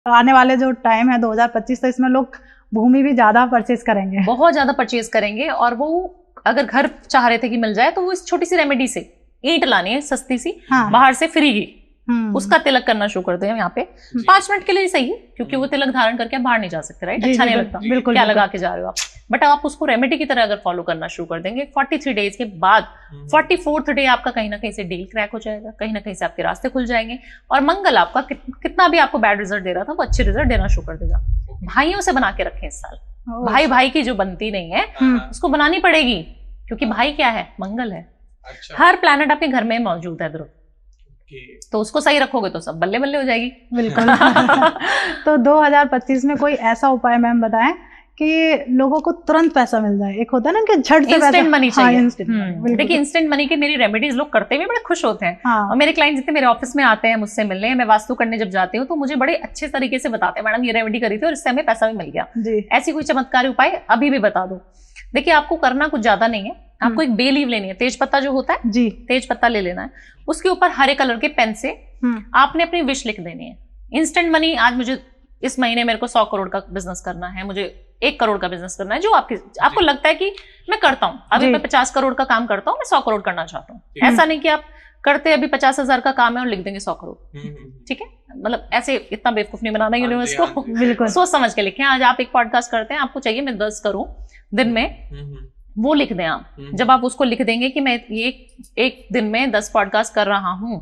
आने वाले जो टाइम है 2025, तो इसमें लोग भूमि भी ज्यादा परचेज करेंगे, बहुत ज्यादा परचेज करेंगे। और वो अगर घर चाह रहे थे कि मिल जाए, तो वो इस छोटी सी रेमेडी से ईंट लानी है सस्ती सी, हाँ। बाहर से फ्री की, उसका तिलक करना शुरू कर दो यहाँ पे 5 मिनट के लिए सही है, क्योंकि वो तिलक धारण करके आप बाहर नहीं जा सकते, राइट? अच्छा नहीं लगता, बिल्कुल क्या लगा के जा रहे हो आप। बट आप उसको रेमेडी की तरह अगर फॉलो करना शुरू कर देंगे, 43 डेज के बाद 44th डे आपका कहीं ना कहीं से डील क्रैक हो जाएगा, कहीं ना कहीं से आपके रास्ते खुल जाएंगे, और मंगल आपका कितना भी आपको बैड रिजल्ट दे रहा था, वो अच्छे रिजल्ट देना शुरू कर देगा। भाइयों से बना के रखें इस साल, भाई भाई की जो बनती नहीं है उसको बनानी पड़ेगी, क्योंकि भाई क्या है? मंगल है। हर प्लैनेट आपके घर में मौजूद है ध्रुव, तो उसको सही रखोगे तो सब बल्ले बल्ले हो जाएगी। बिल्कुल। तो 2025 में कोई ऐसा उपाय मैम बताएं कि लोगों को तुरंत पैसा मिल जाए। एक होता है ना कि झट से इंस्टेंट मनी चाहिए। हाँ, देखिए इंस्टेंट मनी के मेरी रेमेडीज लोग करते हुए बड़े खुश होते हैं। हाँ। और मेरे क्लाइंट जितने मेरे ऑफिस में आते हैं मुझसे मिलने, मैं वास्तु करने जब जाती हूँ तो मुझे बड़े अच्छे तरीके से बताते हैं, मैडम ये रेमेडी करी थी और इससे हमें पैसा भी मिल गया। ऐसी कोई चमत्कारी उपाय अभी भी बता दो। देखिए आपको करना कुछ ज्यादा नहीं है, आपको एक बे लीव लेनी है, तेज पत्ता जो होता है जी, तेज पत्ता ले लेना है, उसके ऊपर हरे कलर के पेन से आपने अपनी विश लिख देनी है। इंस्टेंट मनी, आज मुझे इस महीने मेरे को 100 करोड़ का बिजनेस करना है, मुझे 1 करोड़ का बिजनेस करना है, जो आपको लगता है कि मैं करता हूँ, अभी मैं 50 करोड़ का काम करता हूँ, मैं 100 करोड़ करना चाहता हूँ। ऐसा नहीं कि आप करते अभी 50,000 का काम है और लिख देंगे 100 करोड़, ठीक है? मतलब ऐसे इतना बेवकूफ नहीं बनाना यूनिवर्स को, बिल्कुल सोच समझ के लिखें। आज आप एक पॉडकास्ट करते हैं, आपको चाहिए मैं 10 करूं दिन में, वो लिख दें आप। जब आप उसको लिख देंगे कि मैं ये एक दिन में 10 पॉडकास्ट कर रहा हूँ,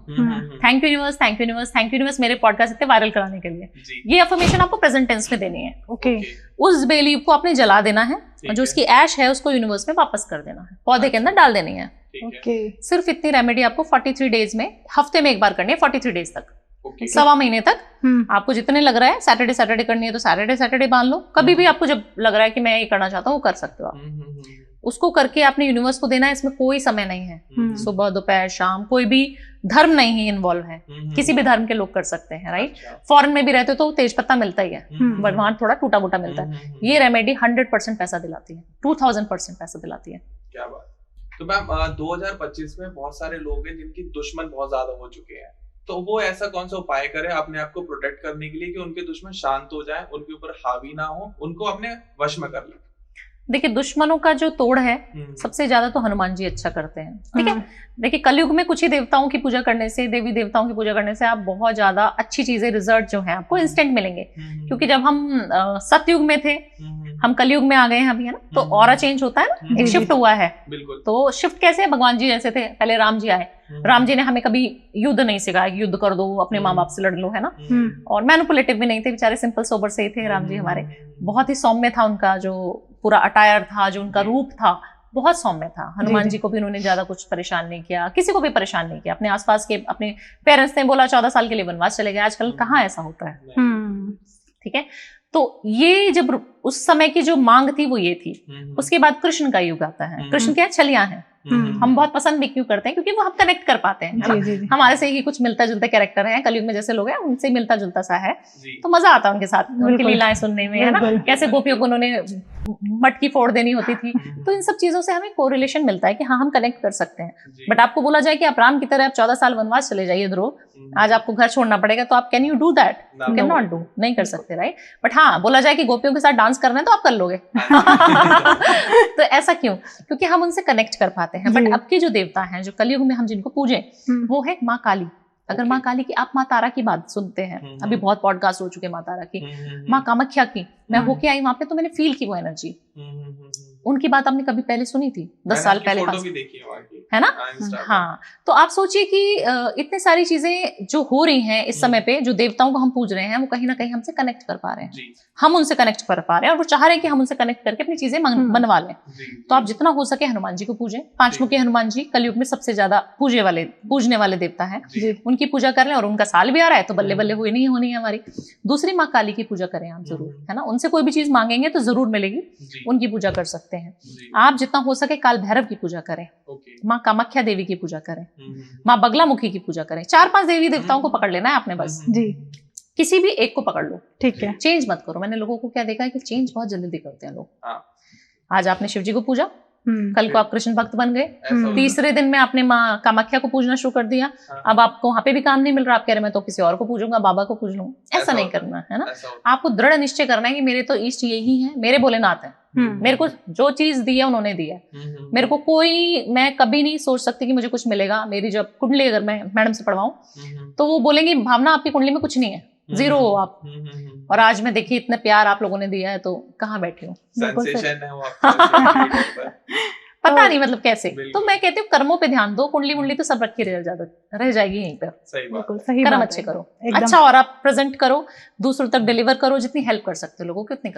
thank you universe, thank you universe, thank you universe मेरे पॉडकास्ट इतने वायरल कराने के लिए, ये अफर्मेशन आपको प्रेजेंट टेंस में देनी है। ओके। उस बेलीव को आपने जला देना है और जो उसकी ऐश है उसको यूनिवर्स में वापस कर देना है, पौधे के अंदर डाल देनी है। ओके। सिर्फ इतनी रेमेडी आपको 43 डेज में, हफ्ते में एक बार करनी है, 43 डेज तक, सवा महीने तक। आपको जितने लग रहा है सैटरडे करनी है तो सैटरडे बांध लो, कभी भी आपको जब लग रहा है कि मैं ये करना चाहता हूँ वो कर सकते हो आप। उसको करके आपने यूनिवर्स को देना है, इसमें कोई समय नहीं है, सुबह दोपहर शाम, कोई भी धर्म नहीं है इन्वॉल्व है, किसी भी धर्म के लोग कर सकते हैं, राइट? फॉरेन में भी रहते हो तो तेज पत्ता मिलता ही है, बट वहां थोड़ा टूटा बूटा मिलता है। ये रेमेडी 100% पैसा दिलाती है, 2000% पैसा दिलाती है। क्या बात। तो मैम 2025 में बहुत सारे लोग हैं जिनकी दुश्मन बहुत ज्यादा हो चुके हैं, तो वो ऐसा कौन सा उपाय करे अपने आप को प्रोटेक्ट करने के लिए कि उनके दुश्मन शांत हो जाए, उनके ऊपर हावी ना हो, उनको अपने वश में कर ले? देखिए दुश्मनों का जो तोड़ है सबसे ज्यादा तो हनुमान जी अच्छा करते हैं, ठीक है? देखिए कलयुग में कुछ ही देवताओं की पूजा करने से, देवी देवताओं की पूजा करने से आप बहुत ज्यादा अच्छी चीजें, रिजल्ट जो है आपको इंस्टेंट मिलेंगे। क्योंकि जब हम सतयुग में थे, हम कलयुग में आ गए हैं अभी, है ना? तो ऑरा चेंज होता है ना, एक शिफ्ट हुआ है। तो शिफ्ट कैसे है? भगवान जी जैसे थे, पहले राम जी आए, राम जी ने हमें कभी युद्ध नहीं सिखाया, युद्ध कर दो, अपने माँ बाप से लड़ लो, है ना? और मैनिपुलेटिव भी नहीं थे, बेचारे सिंपल सोबर से ही थे राम जी हमारे। बहुत ही सौम्य था उनका जो पूरा अटायर था, जो उनका रूप था बहुत सौम्य था। हनुमान जी को भी उन्होंने ज्यादा कुछ परेशान नहीं किया, किसी को भी परेशान नहीं किया। अपने आसपास के अपने पेरेंट्स ने बोला 14 साल के लिए वनवास चले गए, आजकल कहाँ ऐसा होता है, ठीक है? तो ये जब उस समय की जो मांग थी वो ये थी। उसके बाद कृष्ण का युग आता है। कृष्ण क्या छलियां हैं, हम बहुत पसंद भी क्यों करते हैं? क्योंकि वो हम कनेक्ट कर पाते हैं, हमारे से ही कुछ मिलता जुलता कैरेक्टर है, कलयुग में जैसे लोग हैं उनसे मिलता जुलता सा है, तो मजा आता है उनके साथ, उनकी लीलाएं सुनने में, है ना? कैसे गोपियों को उन्होंने मटकी फोड़ देनी होती थी, तो इन सब चीजों से हमें कोरिलेशन मिलता है कि हाँ हम कनेक्ट कर सकते हैं। बट आपको बोला जाए कि आप राम की तरह आप 14 साल वनवास चले जाइए ध्रुव, आज आपको घर छोड़ना पड़ेगा, तो आप can you do that? You can not do, नहीं कर सकते, राइट? बट हाँ बोला जाए कि गोपियों के साथ डांस करना है तो आप कर लोगे। तो ऐसा क्यों? क्योंकि हम उनसे कनेक्ट कर पाते हैं। बट अब के जो देवता हैं, जो कलयुग में हम जिनको पूजें, वो है माँ काली। अगर माँ काली की, आप माँ तारा की बात सुनते हैं, अभी बहुत पॉडकास्ट हो चुके माँ तारा की, माँ कामाख्या की, मैं होके आई वहां पे तो मैंने फील की वो एनर्जी। उनकी बात आपने कभी पहले सुनी थी? 10 साल पहले है ना? हाँ, तो आप सोचिए कि इतनी सारी चीजें जो हो रही हैं इस समय पे, जो देवताओं को हम पूज रहे हैं, वो कहीं ना कहीं हमसे कनेक्ट कर पा रहे हैं, हम उनसे कनेक्ट कर पा रहे हैं, और वो चाह रहे हैं कि हम उनसे कनेक्ट करके अपनी चीजें बनवा लें। तो आप जितना हो सके हनुमान जी को पूजें। 5 मुखी हनुमान जी कलयुग में सबसे ज्यादा पूजने वाले देवता है, उनकी पूजा कर लें। और उनका साल भी आ रहा है तो बल्ले बल्ले हुई नहीं होनी है हमारी। दूसरी माँ काली की पूजा करें आप जरूर, है ना? उनसे कोई भी चीज मांगेंगे तो जरूर मिलेगी, उनकी पूजा कर सकते हैं आप। जितना हो सके काल भैरव की पूजा करें, माँ कामाख्या देवी की पूजा करें, माँ बगलामुखी की पूजा करें। 4-5 देवी देवताओं को पकड़ लेना है आपने बस जी, किसी भी एक को पकड़ लो, ठीक है? चेंज मत करो। मैंने लोगों को क्या देखा है कि चेंज बहुत जल्दी करते हैं लोग। आज आपने शिव जी को पूजा, कल को आप कृष्ण भक्त बन गए, ऐसा होता है। तीसरे दिन में आपने माँ कामाख्या को पूजना शुरू कर दिया, हाँ। अब आपको वहां पे भी काम नहीं मिल रहा, आप कह रहे मैं तो किसी और को पूजूंगा, बाबा को पूज लूंगा, ऐसा नहीं होता करना है ना। ऐसा होता आपको दृढ़ निश्चय करना है कि मेरे तो इष्ट यही है, मेरे भोलेनाथ है, मेरे को जो चीज दी है उन्होंने दी है, मेरे को कोई, मैं कभी नहीं सोच सकती कि मुझे कुछ मिलेगा। मेरी जब कुंडली अगर मैं मैडम से पढ़वाऊं तो वो बोलेंगे भावना आपकी कुंडली में कुछ नहीं है, जीरो हो आप। और आज मैं देखिए इतने प्यार आप लोगों ने दिया है तो कहाँ बैठी हूँ, बिल्कुल सही। सेंसेशन है वो आपका। पता नहीं मतलब कैसे। बिल्कुल। तो मैं कहती हूँ कर्मों पे ध्यान दो, कुंडली मुंडली तो सब रखी रह जाएगी यहीं पर। सही बात बिल्कुल है। सही कर्म बात अच्छे है। करो, एकदम। अच्छा, और आप प्रेजेंट करो, दूसरों तक डिलीवर करो, जितनी हेल्प कर सकते हो लोगों की उतनी करो।